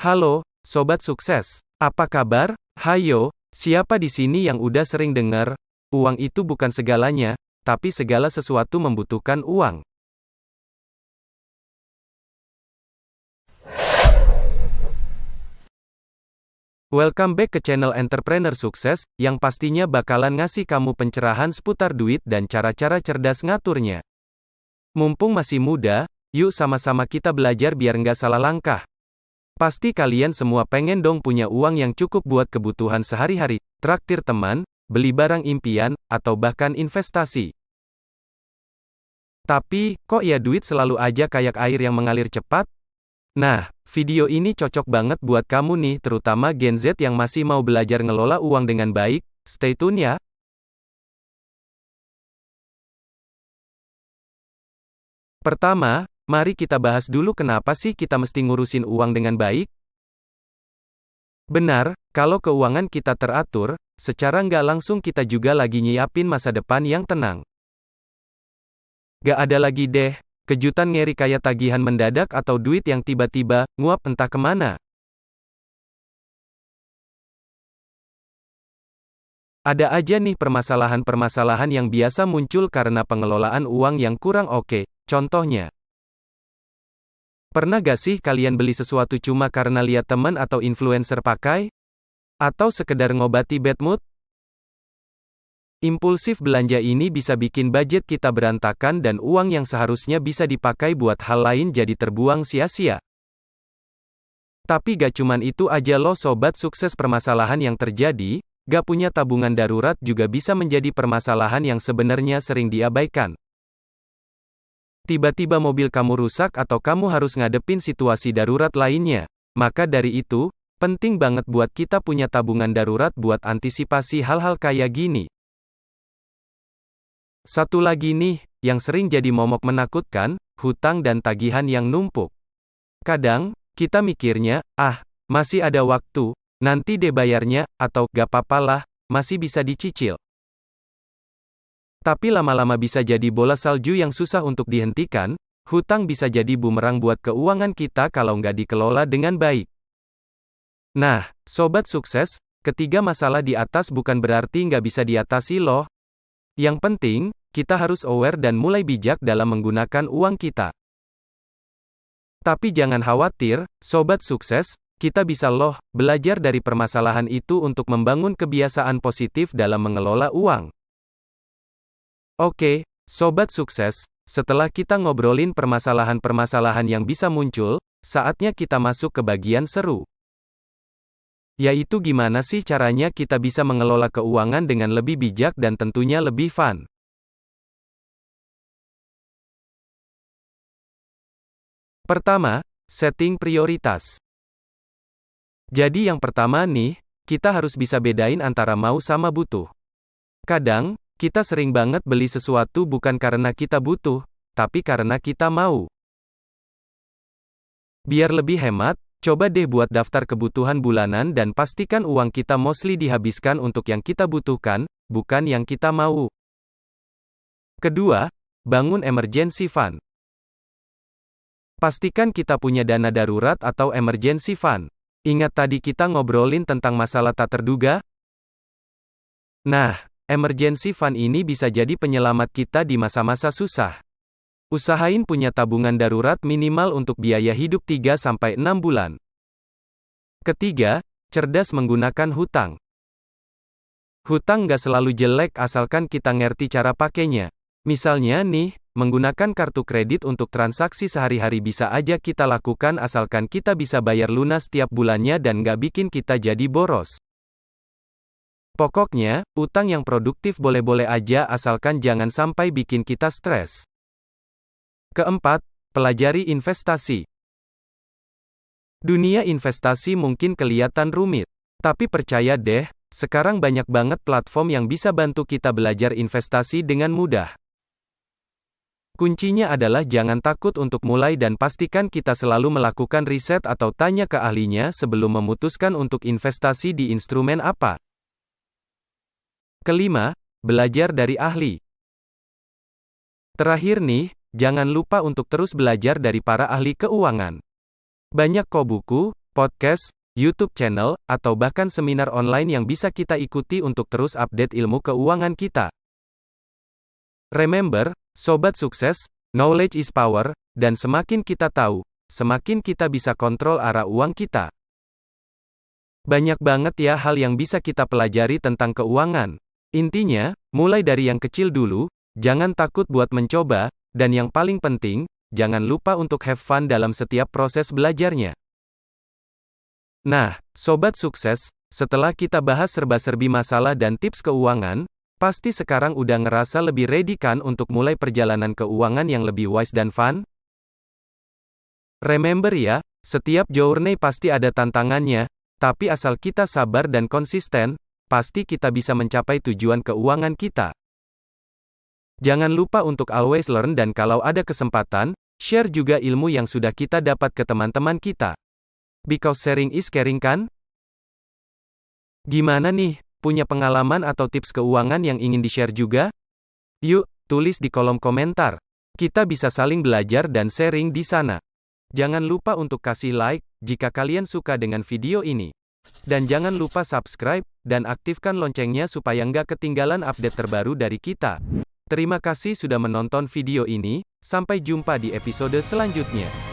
Halo, Sobat Sukses. Apa kabar? Hayo, siapa di sini yang udah sering dengar, uang itu bukan segalanya, tapi segala sesuatu membutuhkan uang. Welcome back ke channel Entrepreneur Sukses, yang pastinya bakalan ngasih kamu pencerahan seputar duit dan cara-cara cerdas ngaturnya. Mumpung masih muda, yuk sama-sama kita belajar biar nggak salah langkah. Pasti kalian semua pengen dong punya uang yang cukup buat kebutuhan sehari-hari, traktir teman, beli barang impian, atau bahkan investasi. Tapi, kok ya duit selalu aja kayak air yang mengalir cepat? Nah, video ini cocok banget buat kamu nih, terutama Gen Z yang masih mau belajar ngelola uang dengan baik. Stay tune ya! Pertama, mari kita bahas dulu kenapa sih kita mesti ngurusin uang dengan baik? Benar, kalau keuangan kita teratur, secara nggak langsung kita juga lagi nyiapin masa depan yang tenang. Gak ada lagi deh, kejutan ngeri kayak tagihan mendadak atau duit yang tiba-tiba nguap entah kemana. Ada aja nih permasalahan-permasalahan yang biasa muncul karena pengelolaan uang yang kurang oke. Contohnya, pernah gak sih kalian beli sesuatu cuma karena lihat teman atau influencer pakai? Atau sekedar ngobati bad mood? Impulsif belanja ini bisa bikin budget kita berantakan dan uang yang seharusnya bisa dipakai buat hal lain jadi terbuang sia-sia. Tapi gak cuman itu aja loh Sobat Sukses, permasalahan yang terjadi, gak punya tabungan darurat juga bisa menjadi permasalahan yang sebenarnya sering diabaikan. Tiba-tiba mobil kamu rusak atau kamu harus ngadepin situasi darurat lainnya. Maka dari itu, penting banget buat kita punya tabungan darurat buat antisipasi hal-hal kayak gini. Satu lagi nih, yang sering jadi momok menakutkan, hutang dan tagihan yang numpuk. Kadang, kita mikirnya, masih ada waktu, nanti deh bayarnya, atau gak papalah, masih bisa dicicil. Tapi lama-lama bisa jadi bola salju yang susah untuk dihentikan. Hutang bisa jadi bumerang buat keuangan kita kalau nggak dikelola dengan baik. Nah, Sobat Sukses, ketiga masalah di atas bukan berarti nggak bisa diatasi loh. Yang penting, kita harus aware dan mulai bijak dalam menggunakan uang kita. Tapi jangan khawatir, Sobat Sukses, kita bisa loh belajar dari permasalahan itu untuk membangun kebiasaan positif dalam mengelola uang. Oke, Sobat Sukses, setelah kita ngobrolin permasalahan-permasalahan yang bisa muncul, saatnya kita masuk ke bagian seru. Yaitu gimana sih caranya kita bisa mengelola keuangan dengan lebih bijak dan tentunya lebih fun. Pertama, setting prioritas. Jadi yang pertama nih, kita harus bisa bedain antara mau sama butuh. Kadang, kita sering banget beli sesuatu bukan karena kita butuh, tapi karena kita mau. Biar lebih hemat, coba deh buat daftar kebutuhan bulanan dan pastikan uang kita mostly dihabiskan untuk yang kita butuhkan, bukan yang kita mau. Kedua, bangun emergency fund. Pastikan kita punya dana darurat atau emergency fund. Ingat tadi kita ngobrolin tentang masalah tak terduga? Nah, emergency fund ini bisa jadi penyelamat kita di masa-masa susah. Usahain punya tabungan darurat minimal untuk biaya hidup 3-6 bulan. Ketiga, cerdas menggunakan hutang. Hutang nggak selalu jelek asalkan kita ngerti cara pakainya. Misalnya nih, menggunakan kartu kredit untuk transaksi sehari-hari bisa aja kita lakukan asalkan kita bisa bayar lunas tiap bulannya dan nggak bikin kita jadi boros. Pokoknya, utang yang produktif boleh-boleh aja asalkan jangan sampai bikin kita stres. Keempat, pelajari investasi. Dunia investasi mungkin kelihatan rumit. Tapi percaya deh, sekarang banyak banget platform yang bisa bantu kita belajar investasi dengan mudah. Kuncinya adalah jangan takut untuk mulai dan pastikan kita selalu melakukan riset atau tanya ke ahlinya sebelum memutuskan untuk investasi di instrumen apa. Kelima, belajar dari ahli. Terakhir nih, jangan lupa untuk terus belajar dari para ahli keuangan. Banyak kok buku, podcast, YouTube channel, atau bahkan seminar online yang bisa kita ikuti untuk terus update ilmu keuangan kita. Remember, sobat sukses, knowledge is power, dan semakin kita tahu, semakin kita bisa kontrol arah uang kita. Banyak banget ya hal yang bisa kita pelajari tentang keuangan. Intinya, mulai dari yang kecil dulu, jangan takut buat mencoba, dan yang paling penting, jangan lupa untuk have fun dalam setiap proses belajarnya. Nah, sobat sukses, setelah kita bahas serba-serbi masalah dan tips keuangan, pasti sekarang udah ngerasa lebih ready kan untuk mulai perjalanan keuangan yang lebih wise dan fun? Remember ya, setiap journey pasti ada tantangannya, tapi asal kita sabar dan konsisten, pasti kita bisa mencapai tujuan keuangan kita. Jangan lupa untuk always learn dan kalau ada kesempatan, share juga ilmu yang sudah kita dapat ke teman-teman kita. Because sharing is caring kan? Gimana nih, punya pengalaman atau tips keuangan yang ingin di-share juga? Yuk, tulis di kolom komentar. Kita bisa saling belajar dan sharing di sana. Jangan lupa untuk kasih like, jika kalian suka dengan video ini. Dan jangan lupa subscribe, dan aktifkan loncengnya supaya nggak ketinggalan update terbaru dari kita. Terima kasih sudah menonton video ini, sampai jumpa di episode selanjutnya.